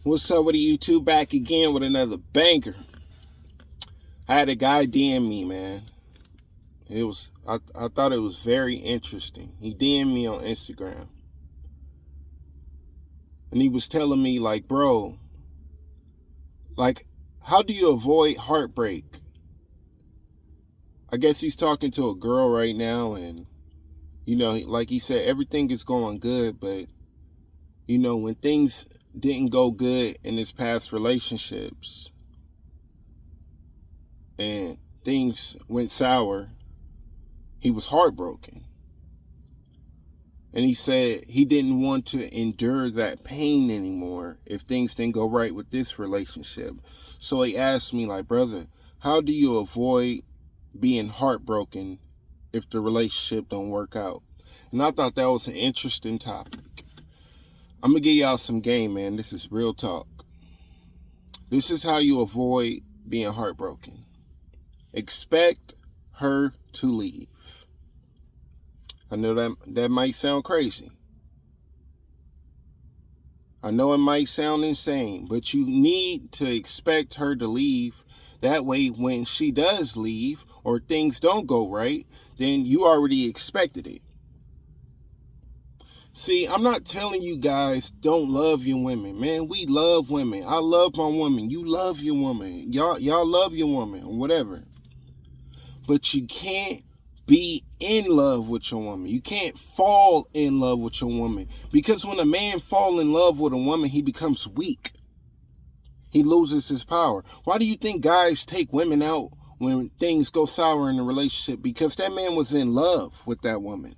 What's up with you two? Back again with another banger. I had a guy DM me, man. I thought it was very interesting. He DM'd me on Instagram. And he was telling me, like, bro, like, how do you avoid heartbreak? I guess he's talking to a girl right now, and like he said, everything is going good, but when things didn't go good in his past relationships and things went sour, he was heartbroken. And he said he didn't want to endure that pain anymore if things didn't go right with this relationship. So he asked me, like, brother, how do you avoid being heartbroken if the relationship don't work out? And I thought that was an interesting topic. I'm going to give y'all some game, man. This is real talk. This is how you avoid being heartbroken. Expect her to leave. I know that might sound crazy. I know it might sound insane, but you need to expect her to leave. That way, when she does leave or things don't go right, then you already expected it. See, I'm not telling you guys don't love your women. Man, we love women. I love my woman. You love your woman. Y'all love your woman or whatever. But you can't be in love with your woman. You can't fall in love with your woman. Because when a man falls in love with a woman, he becomes weak. He loses his power. Why do you think guys take women out when things go sour in a relationship? Because that man was in love with that woman.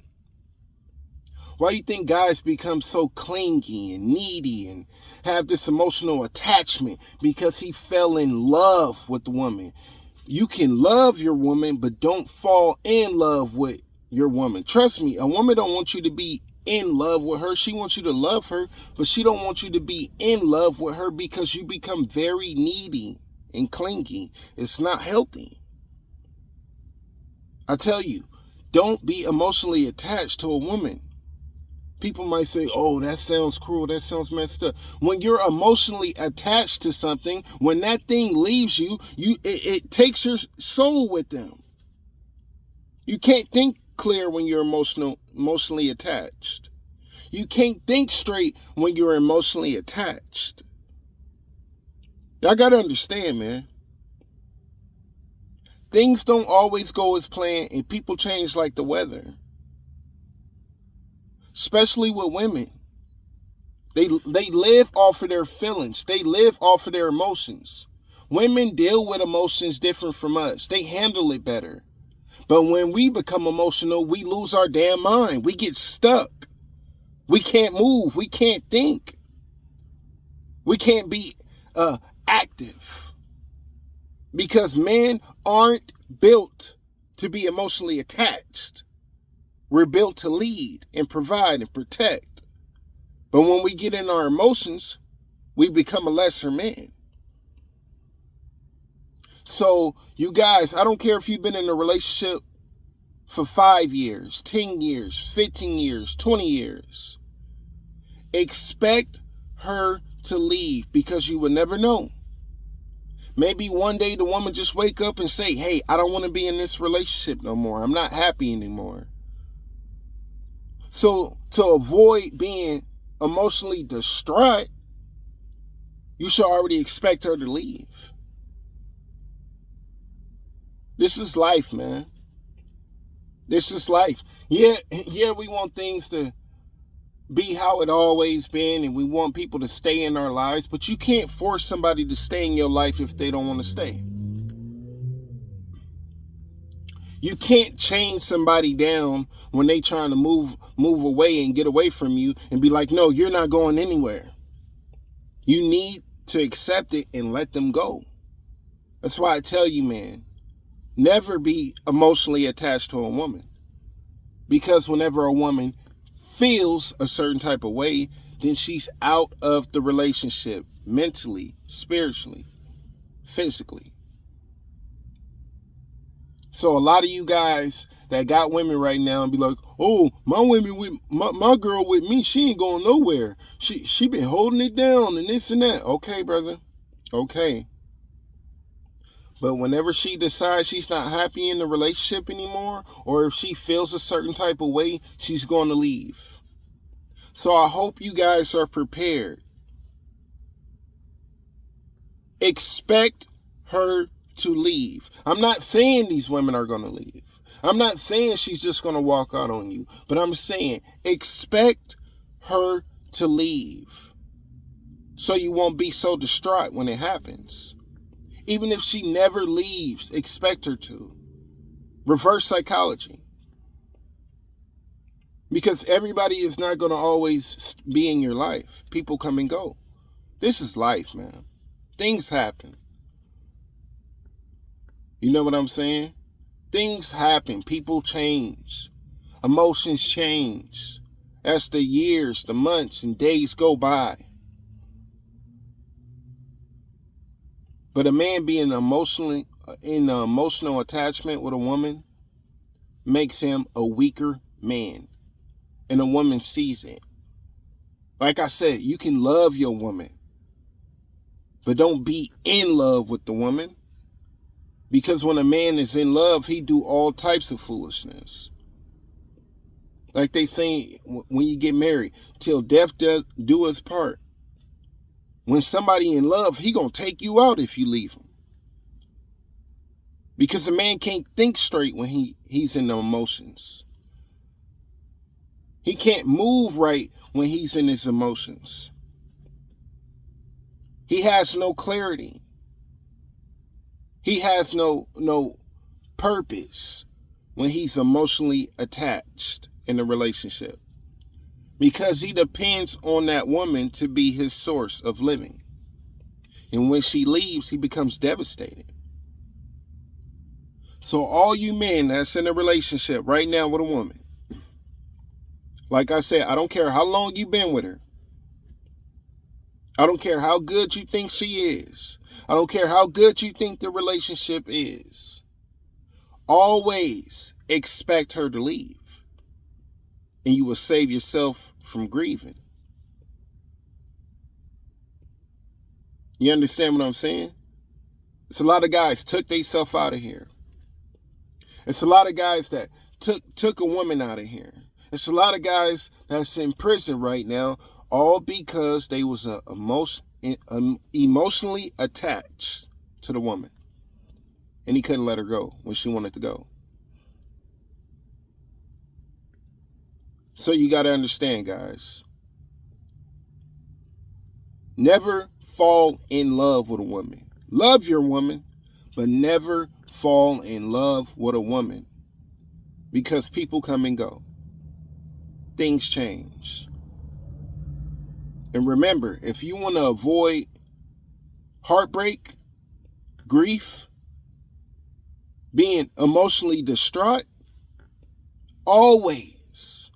Why do you think guys become so clingy and needy and have this emotional attachment? Because he fell in love with the woman. You can love your woman, but don't fall in love with your woman. Trust me, a woman don't want you to be in love with her. She wants you to love her, but she don't want you to be in love with her because you become very needy and clingy. It's not healthy. I tell you, don't be emotionally attached to a woman. People might say, oh, that sounds cruel. That sounds messed up. When you're emotionally attached to something, when that thing leaves you, it takes your soul with them. You can't think clear when you're emotionally attached. You can't think straight when you're emotionally attached. Y'all got to understand, man. Things don't always go as planned, and people change like the weather. Especially with women. They live off of their feelings. They live off of their emotions. Women deal with emotions different from us. They handle it better. But when we become emotional, we lose our damn mind. We get stuck. We can't move. We can't think. We can't be active. Because men aren't built to be emotionally attached. We're built to lead and provide and protect. But when we get in our emotions, we become a lesser man. So, you guys, I don't care if you've been in a relationship for 5 years, 10 years, 15 years, 20 years. Expect her to leave because you will never know. Maybe one day the woman just wake up and say, hey, I don't want to be in this relationship no more. I'm not happy anymore. So to avoid being emotionally distraught, you should already expect her to leave. This is life, man. This is life. Yeah, we want things to be how it always been, and we want people to stay in our lives, but you can't force somebody to stay in your life if they don't want to stay. You can't chain somebody down when they trying to move away and get away from you and be like, no, you're not going anywhere. You need to accept it and let them go. That's why I tell you, man, never be emotionally attached to a woman. Because whenever a woman feels a certain type of way, then she's out of the relationship mentally, spiritually, physically. So a lot of you guys that got women right now and be like, oh, my women with my girl with me, she ain't going nowhere. She been holding it down and this and that. Okay, brother. Okay. But whenever she decides she's not happy in the relationship anymore, or if she feels a certain type of way, she's going to leave. So I hope you guys are prepared. Expect her to leave. I'm not saying these women are going to leave. I'm not saying she's just going to walk out on you, but I'm saying expect her to leave so you won't be so distraught when it happens. Even if she never leaves, expect her to. Reverse psychology. Because everybody is not going to always be in your life. People come and go. This is life, man. Things happen. You know what I'm saying? Things happen. People change. Emotions change. As the years, the months, and days go by. But a man being emotionally in an emotional attachment with a woman makes him a weaker man. And a woman sees it. Like I said, you can love your woman, but don't be in love with the woman. Because when a man is in love, he do all types of foolishness. Like they say when you get married, till death do us part. When somebody in love, he gonna take you out if you leave him. Because a man can't think straight when he's in the emotions. He can't move right when he's in his emotions. He has no clarity. He has no purpose when he's emotionally attached in a relationship. Because he depends on that woman to be his source of living. And when she leaves, he becomes devastated. So all you men that's in a relationship right now with a woman, like I said, I don't care how long you've been with her. I don't care how good you think she is. I don't care how good you think the relationship is. Always expect her to leave. And you will save yourself from grieving. You understand what I'm saying? It's a lot of guys took themselves out of here. It's a lot of guys that took a woman out of here. It's a lot of guys that's in prison right now, all because they was emotionally attached to the woman. And he couldn't let her go when she wanted to go. So you got to understand, guys. Never fall in love with a woman. Love your woman, but never fall in love with a woman. Because people come and go. Things change. And remember, if you want to avoid heartbreak, grief, being emotionally distraught, always,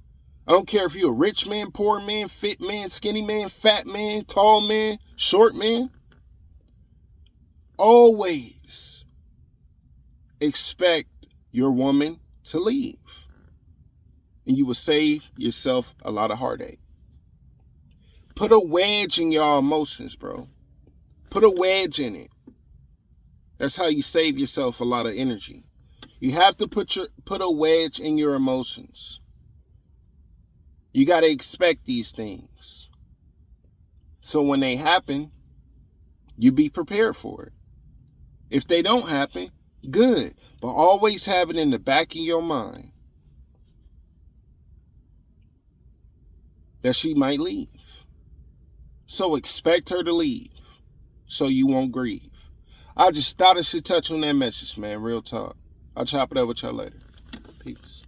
I don't care if you're a rich man, poor man, fit man, skinny man, fat man, tall man, short man, always expect your woman to leave. And you will save yourself a lot of heartache. Put a wedge in your emotions, bro. Put a wedge in it. That's how you save yourself a lot of energy. You have to put a wedge in your emotions. You got to expect these things. So when they happen, you be prepared for it. If they don't happen, good. But always have it in the back of your mind that she might leave. So expect her to leave so you won't grieve. I just thought I should touch on that message, man. Real talk. I'll chop it up with y'all later. Peace.